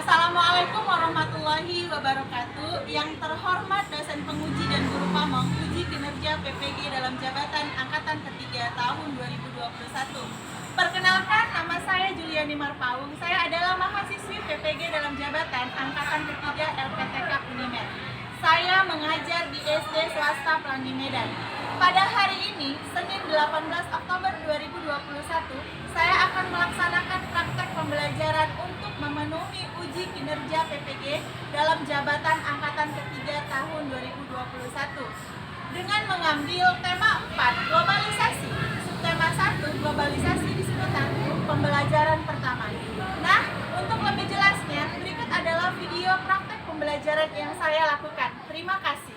Assalamualaikum warahmatullahi wabarakatuh. Yang terhormat dosen penguji dan guru pamong uji kinerja PPG dalam jabatan angkatan ketiga tahun 2021. Perkenalkan, nama saya Juliani Marpaung. Saya adalah mahasiswi PPG dalam jabatan angkatan ketiga LPTK Unimed. Saya mengajar di SD swasta Pelangi Medan. Pada hari ini, Senin 18 Oktober 2021, saya akan melaksanakan praktek pembelajaran untuk memenuhi uji kinerja PPG dalam jabatan angkatan ketiga tahun 2021 dengan mengambil tema 4, globalisasi. Subtema 1, globalisasi disebutkan pembelajaran pertama. Nah, untuk lebih jelasnya, berikut adalah video praktek pembelajaran yang saya lakukan. Terima kasih.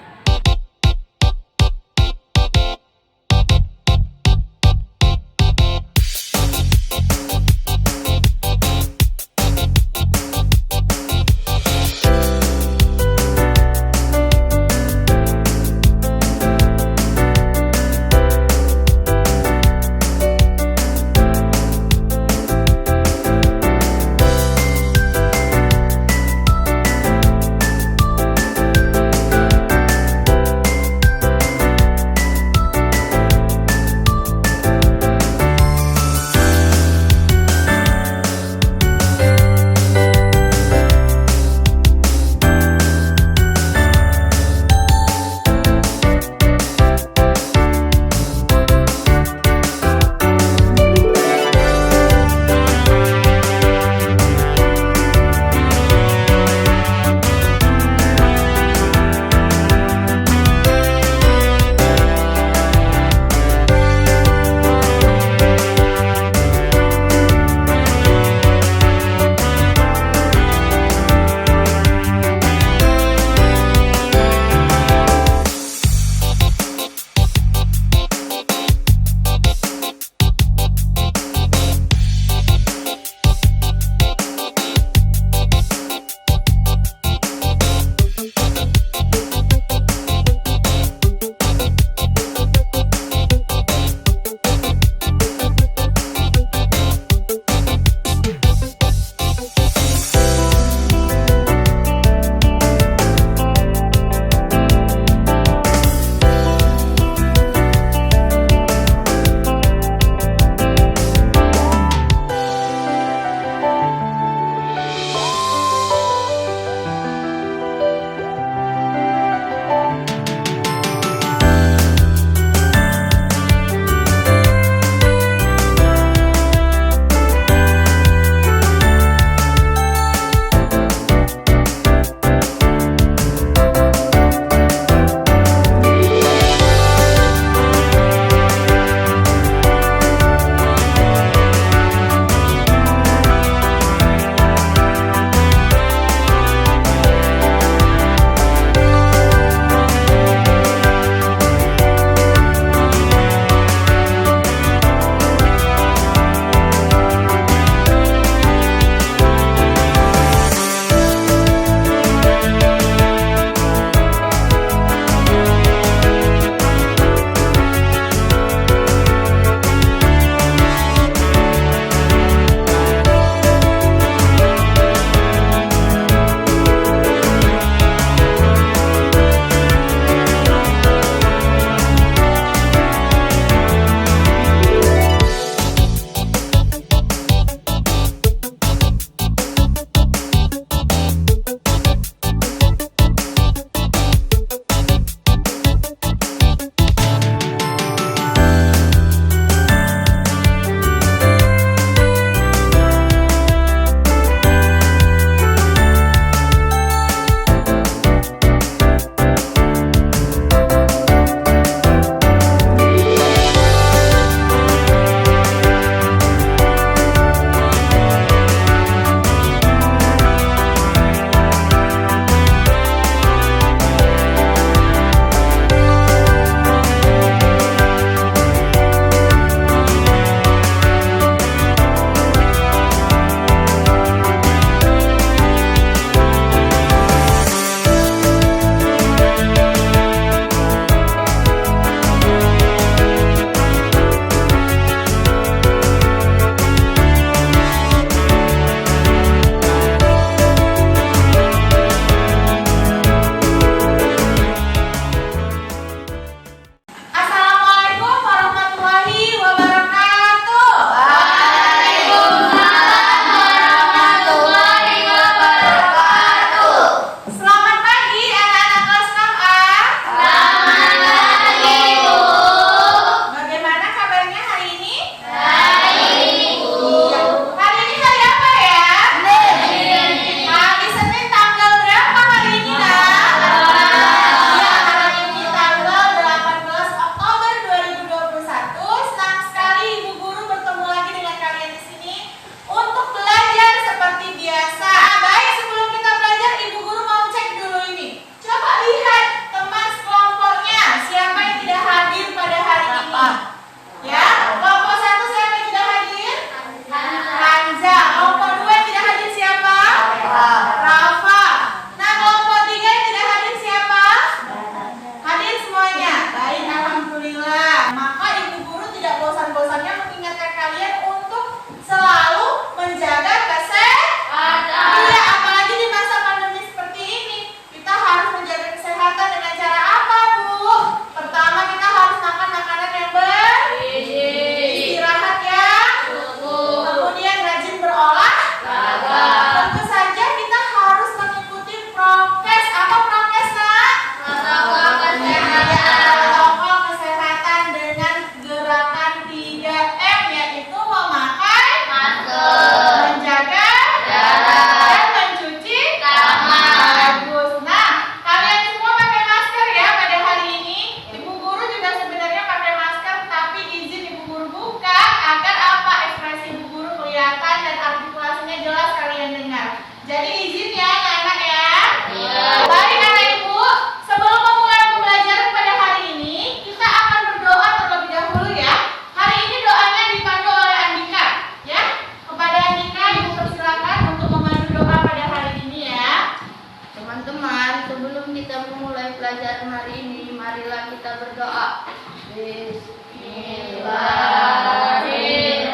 Jadi izin ya anak-anak ya. Baik anak ibu, sebelum memulai pembelajaran pada hari ini, kita akan berdoa terlebih dahulu ya. Hari ini doanya dipandu oleh Andika ya. Kepada Andika ibu persilakan untuk memandu doa pada hari ini ya. Teman-teman, sebelum kita memulai pelajaran hari ini, marilah kita berdoa. Bismillahirrahmanirrahim.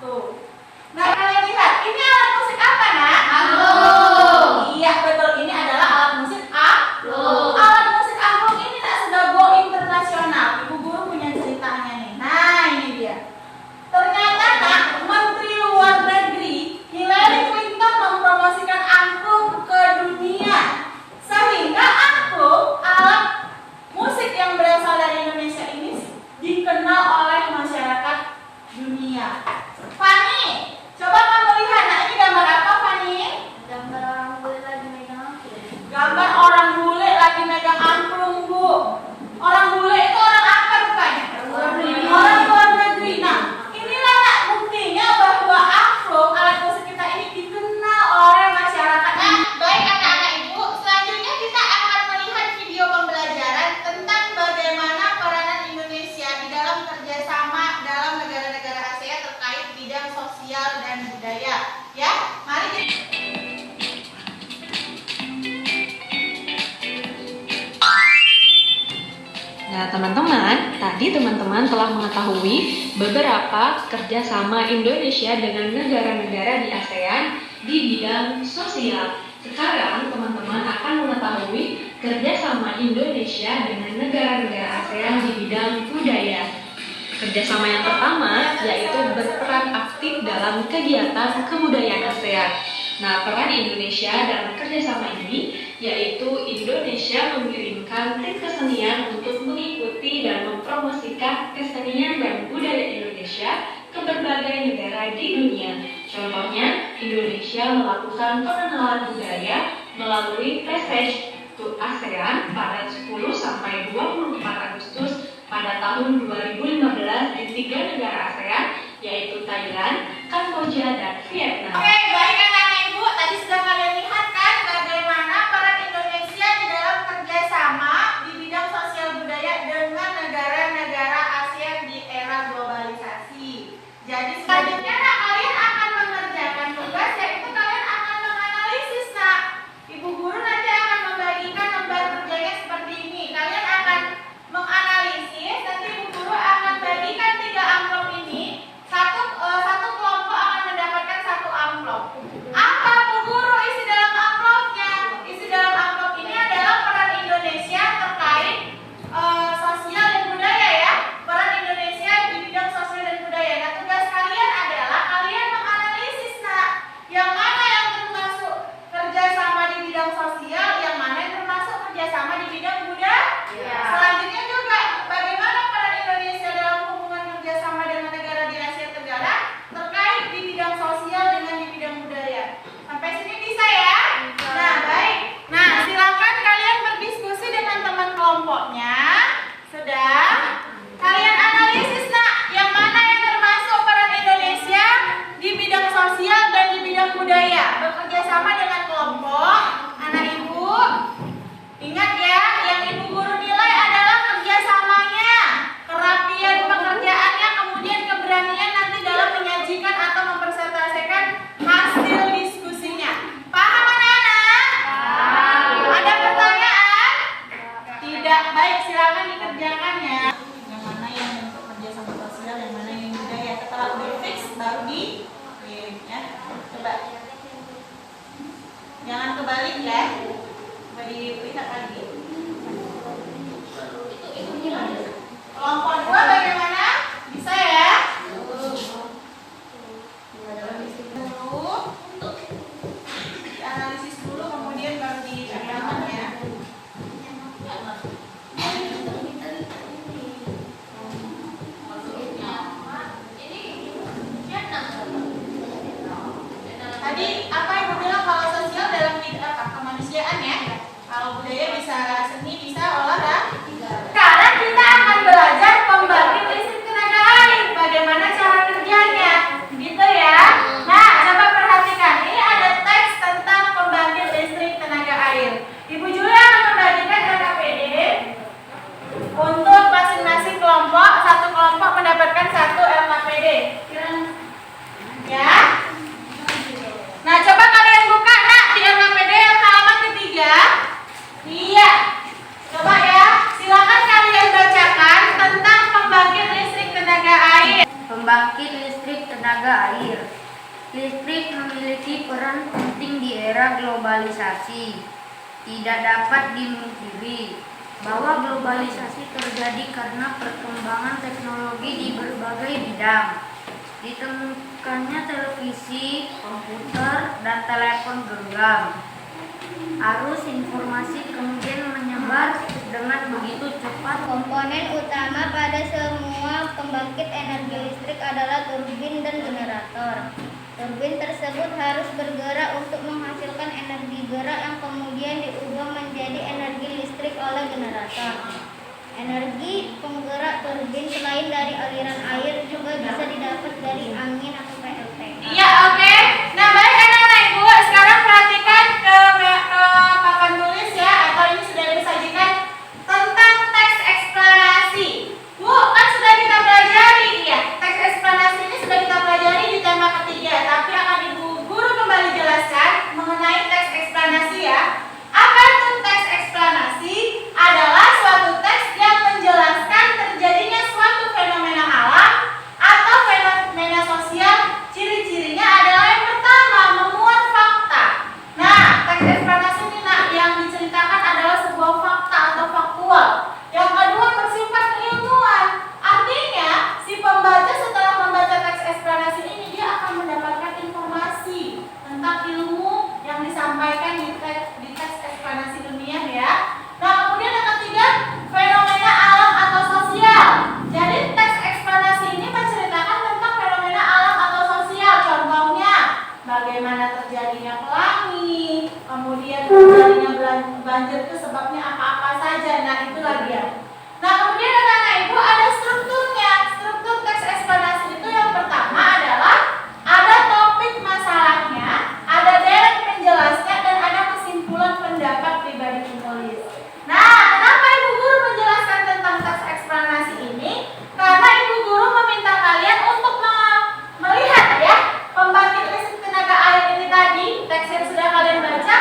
Tuh. Nah, kalian lihat, ini alat musik apa, Nak? Angklung. Iya, betul. Ini adalah alat musik Angklung. Alat musik angklung ini tak sudah go internasional. Ibu guru punya ceritanya nih. Nah, ini dia. Ternyata, Nak, Menteri Luar Negeri Hillary Clinton mempromosikan angklung ke dunia. Sehingga angklung, alat musik yang berasal dari Indonesia ini dikenal oleh masyarakat dunia. Fani, coba kamu lihat, nah ini gambar apa, Fani? Gambar orang bule lagi megang angklung. Gambar orang bule lagi megang angklung, Bu. Orang bule itu orang apa rupanya? Orang luar negeri. Nah, inilah Nak, buktinya bahwa angklung, alat musik kita ini dikenal oleh masyarakat. Nah, baik anak-anak ibu, selanjutnya kita akan melihat video pembelajaran tentang bagaimana peranan Indonesia di dalam kerjasama dalam negara-negara ASEAN terkait bidang sosial dan budaya. Ya, mari kita... Nah, teman-teman, tadi teman-teman telah mengetahui beberapa kerjasama Indonesia dengan negara-negara di ASEAN di bidang sosial. Sekarang, teman-teman akan mengetahui kerjasama Indonesia dengan negara-negara ASEAN di bidang budaya. Kerjasama yang pertama yaitu berperan aktif dalam kegiatan kebudayaan ASEAN. Nah, peran Indonesia dalam kerjasama ini yaitu Indonesia mengirimkan tim kesenian untuk mengikuti dan mempromosikan kesenian dan budaya Indonesia ke berbagai negara di dunia. Contohnya, Indonesia melakukan pengenalan budaya melalui Passage to ASEAN pada 10-24 Agustus pada tahun 2015 di 3 negara ASEAN, yaitu Thailand, Kamboja, dan Vietnam. Oke, baik anak-anak ibu, tadi sudah kalian lihat kan bagaimana peran Indonesia di dalam kerjasama di bidang sosial budaya dengan negara-negara ASEAN di era globalisasi. Jadi selanjutnya Nak, kalian akan mengerjakan tugas yaitu kalian akan menganalisis, Nak. Ibu guru nanti akan membagikan lembar kerjanya seperti ini. Kalian akan menganalisis, nanti ibu guru akan bagikan 3 amplop ini. Satu kelompok akan mendapatkan 1 amplop. Apa Bu Guru isi dalam amplopnya? Isi dalam amplop ini adalah peran Indonesia terkait sosial dan budaya ya. Peran Indonesia di bidang sosial dan budaya. Nah, tugas kalian adalah kalian menganalisis, Nak, yang mana yang termasuk kerjasama di bidang sosial, yang mana yang termasuk kerjasama di bidang budaya. Selanjutnya juga bagaimana peran Indonesia dalam hubungan kerjasama dengan negara di Asia Tenggara terkait di bidang sosial dengan di bidang budaya. Sampai sini bisa ya? Nah, baik. Nah, silakan kalian berdiskusi dengan teman kelompoknya. Sudah? Kalian analisis, Nak, yang mana yang termasuk peran Indonesia di bidang sosial dan di bidang budaya. Bekerja sama dengan kelompok, anak ibu. Ingat ya, yang ibu guru nilai adalah kerjasamanya, kerapian pekerjaannya, kemudian keberanian nanti dalam menyajikan atau mempresentasikan hasil diskusinya. Paham anak-anak? Ada pertanyaan? Tidak. Baik, silakan dikerjakan ya. Yang mana yang bentuk kerjasama sosial, yang mana yang budaya. Setelah udah fix, baru dikirim ya. Coba. Jangan kebalik ya. Coba dilihat lagi. Kelompok 2 bagaimana? Bisa ya? Dianalisis dulu, kemudian baru dikerjakan ya. Tadi apa ibu bilang kalau sosial dalam bidang kemanusiaan ya? Kalau budaya bisa seni, bisa olahraga. Sekarang kita akan belajar pembangkit listrik tenaga air. Bagaimana cara kerjanya? Gitu ya. Nah, coba perhatikan. Ini ada teks tentang pembangkit listrik tenaga air. Ibu Julia akan membagikan KKPD untuk masing-masing kelompok. Satu kelompok mendapatkan 1 LKPD. Ya. Nah, coba air. Listrik memiliki peran penting di era globalisasi. Tidak dapat dimungkiri bahwa globalisasi terjadi karena perkembangan teknologi di berbagai bidang. Ditemukannya televisi, komputer, dan telepon genggam. Arus informasi kemudian menyebar dengan begitu cepat. Komponen utama pada semua pembangkit energi listrik adalah turbin dan generator. Turbin tersebut harus bergerak untuk menghasilkan energi gerak yang kemudian diubah menjadi energi listrik oleh generator. Energi penggerak turbin selain dari aliran air juga bisa didapat dari angin atau PLT. Iya, oke. Nah, baik anak-anak Ibu, sekarang perhatikan ke papan tulis ya, atau ini sudah disajikan tentang teks eksplanasi. Bu, kan sudah kita pelajari ya. Teks eksplanasi ini sudah kita pelajari di tema ketiga, tapi akan Ibu guru kembali jelaskan mengenai teks eksplanasi ya. Apa itu teks eksplanasi? Adalah suatu teks yang menjelaskan terjadinya suatu fenomena alam atau fenomena sosial. Ciri-cirinya adalah yang pertama, memuat fakta. Nah, teks eksplanasi ini yang diceritakan adalah sebuah fakta atau faktual. Yang kedua, bersifat keilmuan. Artinya, si pembaca setelah membaca teks eksplanasi ini, dia akan mendapatkan informasi tentang ilmu yang disampaikan di teks eksplanasi ilmiah ya. Nah, kemudian yang ketiga, fenomena alam atau sosial. Jadi teks eksplanasi ini menceritakan tentang fenomena alam atau sosial. Contohnya, bagaimana terjadinya pelangi, kemudian terjadinya banjir itu sebabnya apa-apa saja. Nah, itulah dia. Nah, kemudian anak-anak Ibu ada strukturnya. Struktur teks eksplanasi itu yang pertama adalah ada topik masalahnya, ada deret penjelasnya, dan ada kesimpulan pendapat pribadi penulis. Nah, kenapa Ibu Guru menjelaskan tentang teks eksplanasi ini? Karena Ibu Guru meminta kalian untuk melihat ya pembangkit listrik tenaga air ini tadi, teks yang sudah kalian baca.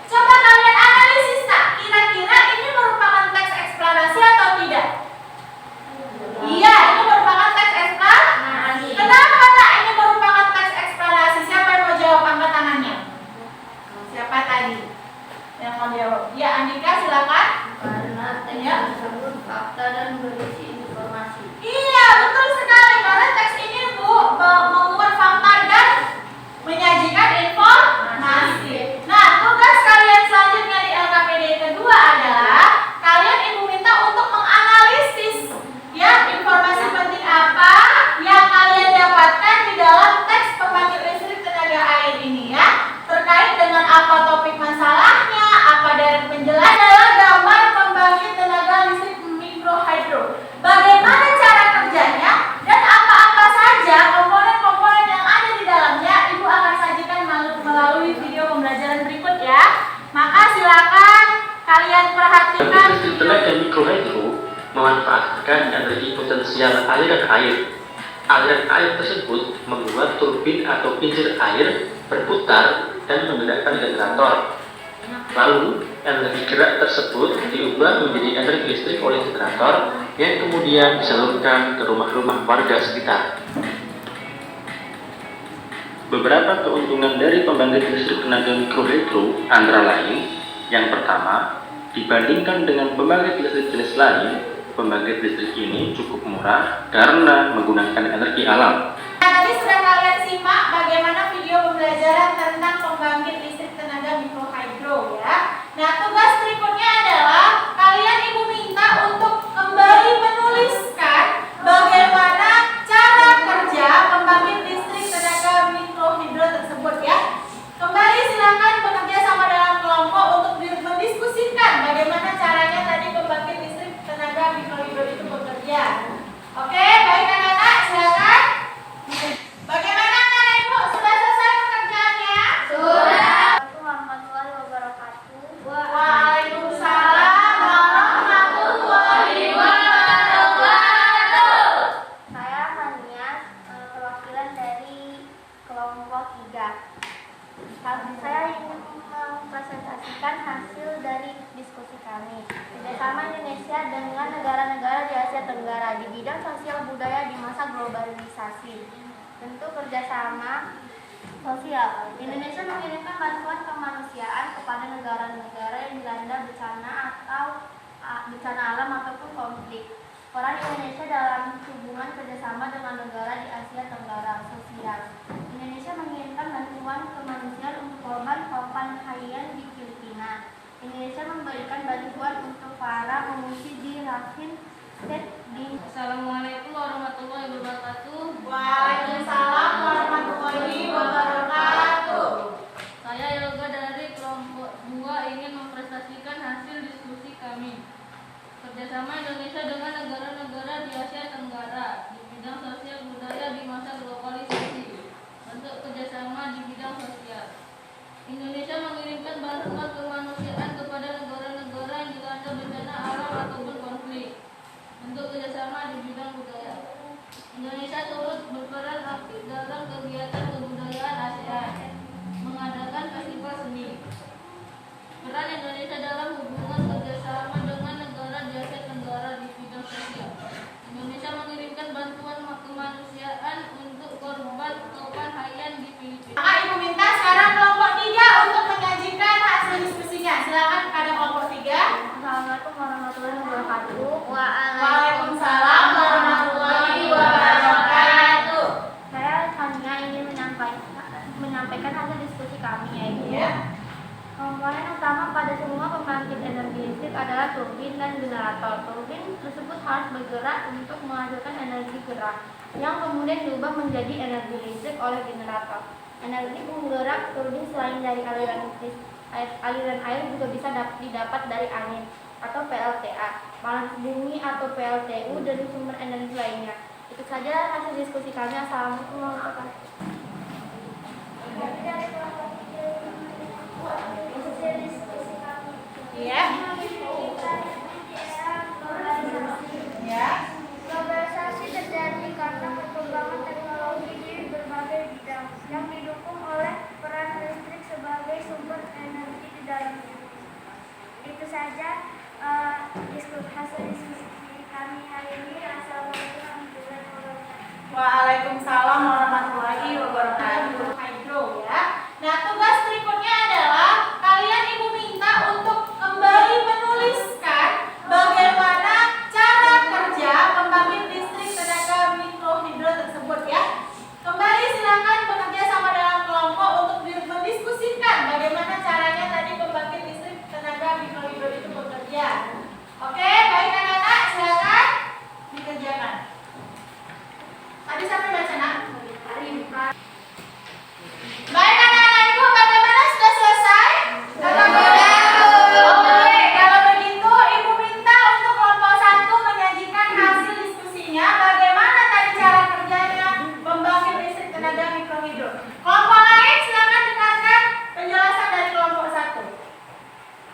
Coba kalian analisis, nak, kira-kira ini merupakan teks eksplanasi atau tidak? Iya, ini merupakan teks eksplanasi. Kenapa nak ini merupakan teks eksplanasi? Siapa yang mau jawab, angkat tangannya? Siapa tadi yang mau jawab? Ya, Andika silakan. Karena teks tersebut fakta dan berisi informasi. Iya, betul sekali. Karena teks ini Bu memuat fakta dan menyajikan informasi. Nah, tugas kalian selanjutnya di LKPD kedua adalah kalian Ibu minta untuk menganalisis ya informasi penting apa yang kalian dapatkan di dalam teks pembangkit listrik tenaga air ini ya. Terkait dengan apa topik masalahnya, apa dari penjelasan adalah gambar pembangkit tenaga listrik mikrohidro. Bagaimana cara kerjanya dan apa-apa saja komponen-komponen yang ada di dalamnya, Ibu akan sajikan melalui video pembelajaran berikut ya. Maka silakan kalian perhatikan Listrik tenaga mikrohidro memanfaatkan energi potensial aliran air. Aliran air tersebut membuat turbin atau kincir air berputar dan menggerakkan generator. Lalu, energi gerak tersebut diubah menjadi energi listrik oleh generator yang kemudian disalurkan ke rumah-rumah warga sekitar. Beberapa keuntungan dari pembangkit listrik tenaga mikrohidro antara lain, yang pertama, dibandingkan dengan pembangkit listrik jenis lain, pembangkit listrik ini cukup murah karena menggunakan energi alam. Nah, tadi sudah kalian simak bagaimana video pembelajaran tentang pembangkit listrik tenaga mikrohidro ya. Nah, tugas berikutnya adalah kalian Ibu minta untuk kembali menuliskan bagaimana cara kerja pembangkit listrik tenaga mikrohidro tersebut ya. Kembali silakan bekerja sama dalam kelompok untuk mendiskusikan bagaimana caranya tadi pembangkit listrik tenaga mikrohidro itu bekerja. Oke, baik anak-anak, silakan. Bagaimana anak-anak Ibu? Sudah selesai pekerjaannya? Assalamualaikum warahmatullahi wabarakatuh. Waalaikumsalam warahmatullahi wabarakatuh. Saya Hanias, perwakilan dari kelompok 3. Saya ingin mempresentasikan hasil dari diskusi kami. Kerjasama Indonesia dengan negara-negara di Asia Tenggara di bidang sosial budaya di masa globalisasi. Bentuk kerjasama sosial. Indonesia mengirimkan bantuan kemanusiaan kepada negara-negara yang dilanda bencana atau bencana alam ataupun konflik. Peran Indonesia dalam hubungan kerjasama dengan negara di Asia Tenggara sosial. Indonesia mengirimkan bantuan kemanusiaan untuk korban Topan Haiyan di Filipina. Indonesia memberikan bantuan untuk para pengungsi di Rakhine State di. Assalamualaikum warahmatullahi wabarakatuh. Waalaikumsalam warahmatullahi wabarakatuh. Saya Yoga dari kelompok 2 ingin mempresentasikan hasil diskusi kami. Kerjasama Indonesia dengan negara-negara di Asia Tenggara di bidang sosial budaya di masa globalisasi. Bentuk kerjasama di bidang sosial. Indonesia mengirimkan bantuan kemanusiaan kepada negara-negara yang dilanda bencana alam ataupun konflik. Bentuk kerjasama di bidang budaya. Indonesia turut berperan aktif dalam kegiatan kebudayaan ASEAN, mengadakan festival seni. Peran Indonesia dalam hubungan kerjasama dengan negara di Asia Tenggara di bidang sosial. Indonesia mengirimkan bantuan kemanusiaan untuk korban Topan Haiyan di Filipina. Maka Ibu minta sekarang kelompok 3 untuk menyajikan hasil diskusinya. Silakan kepada kelompok 3. Assalamualaikum warahmatullahi wabarakatuh. Waalaikumsalam warahmatullahi wabarakatuh. Saya hanya ingin menyampaikan hasil diskusi kami, yaitu komponen utama pada semua pembangkit energi listrik adalah turbin dan generator. Turbin tersebut harus bergerak untuk menghasilkan energi gerak yang kemudian diubah menjadi energi listrik oleh generator. Energi penggerak turbin selain dari aliran air juga bisa didapat dari angin atau PLTA, panas bumi atau PLTU, dan sumber energi lainnya. Itu saja hasil diskusi kami. Assalamualaikum warahmatullahi wabarakatuh. Iya. Ya. Globalisasi terjadi karena perkembangan teknologi di berbagai bidang yang didukung oleh peran listrik sebagai sumber energi di dalamnya. Itu saja hasil diskusi kami hari ini. Assalamualaikum warahmatullahi wabarakatuh. Waalaikumsalam warahmatullahi wabarakatuh. Hydro ya. Nah, tugas berikutnya adalah kalian Ibu minta untuk kembali menuliskan bagaimana cara kerja pembangkit listrik tenaga mikrohidro tersebut ya. Kembali silakan bekerja sama dalam kelompok untuk mendiskusikan bagaimana caranya tadi pembangkit listrik tenaga mikrohidro itu bekerja. Oke, baik anak-anak, silakan dikerjakan. Tadi sampai baca nak? Baik anak-anak Ibu, bagaimana sudah selesai? Oke, kalau begitu Ibu minta untuk kelompok 1 menyajikan hasil diskusinya bagaimana tadi cara kerjanya pembangkit listrik tenaga mikrohidro. Kelompok lain silakan dengarkan penjelasan dari kelompok 1.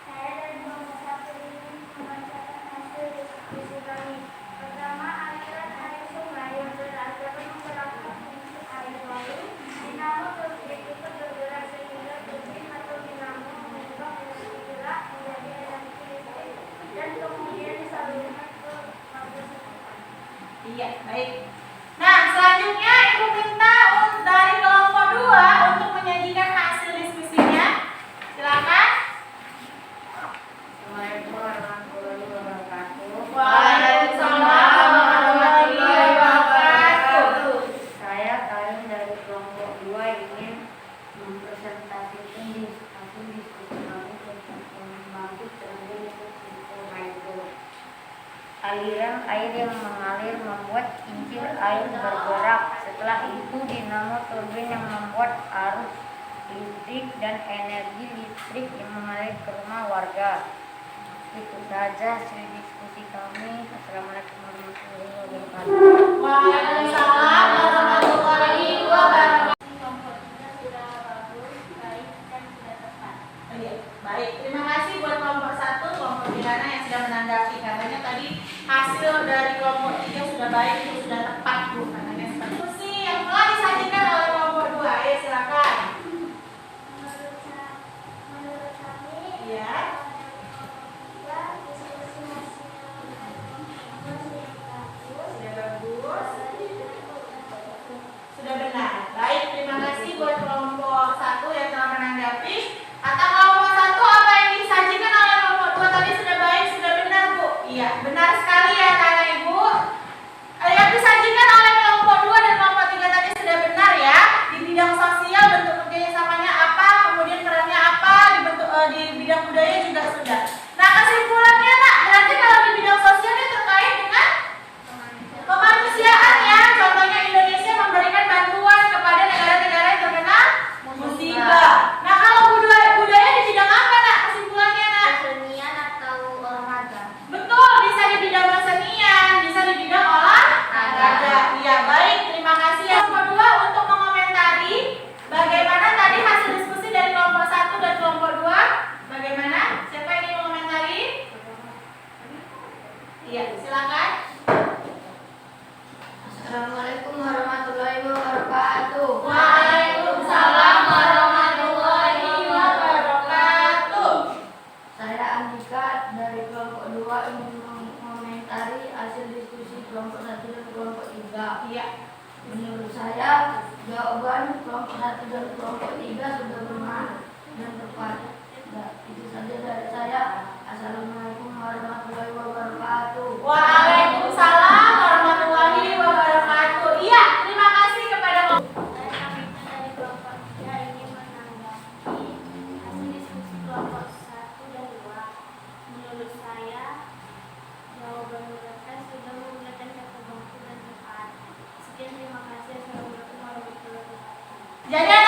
Saya dari kelompok 1 ingin membacakan hasil diskusi kami. Pertama, aliran air sungai yang berada menggerakkan fungsi air lalu. Dinamo turbin itu bergerak sehingga turbin atau dinamo mengubah energi gerak menjadi energi listrik dan kemudian disalurkan ke pabrik setempat. Iya, baik. Nah, selanjutnya Ibu minta dari kelompok 2 untuk menyajikan hasil diskusinya. Silakan. Assalamualaikum warahmatullahi wabarakatuh. Waalaikumsalam warahmatullahi wabarakatuh. Saya Karin dari kelompok 2 ingin mempresentasikan hasil diskusi kami tentang pembangkit tenaga listrik mikrohidro. Aliran air yang mengalir membuat kincir air bergerak. Setelah itu dinamo turbin yang membuat arus listrik dan energi listrik yang mengalir ke rumah warga. Itu saja hasil diskusi kami. Assalamualaikum warahmatullahi wabarakatuh. Waalaikumsalam warahmatullahi wabarakatuh. Kelompok 3 sudah bagus, baik, dan sudah tepat. Iya, baik. Terima kasih buat kelompok 1, kelompok Kirana yang sudah menanggapi. Katanya tadi hasil dari kelompok 3 sudah baik, itu sudah tepat Bu. Katanya seperti diskusi yang telah disajikan oleh kelompok 2. Ayo silakan. Menurut kami, Iya. diskusi hasil Sudah bagus. Sudah benar. 1 dan kelompok 3 sudah bermakna dan tepat. Nah, itu saja dari saya. Assalamualaikum warahmatullahi wabarakatuh. Waalaikumsalam warahmatullahi wabarakatuh. Iya, terima kasih kepada Kami dari kelompok 3 ingin menanggapi hasil diskusi kelompok 1 dan 2. Menurut saya, jawaban mereka sudah menggunakan kata baku dan tepat. Sekian, terima kasih. Assalamualaikum warahmatullahi wabarakatuh. Jadi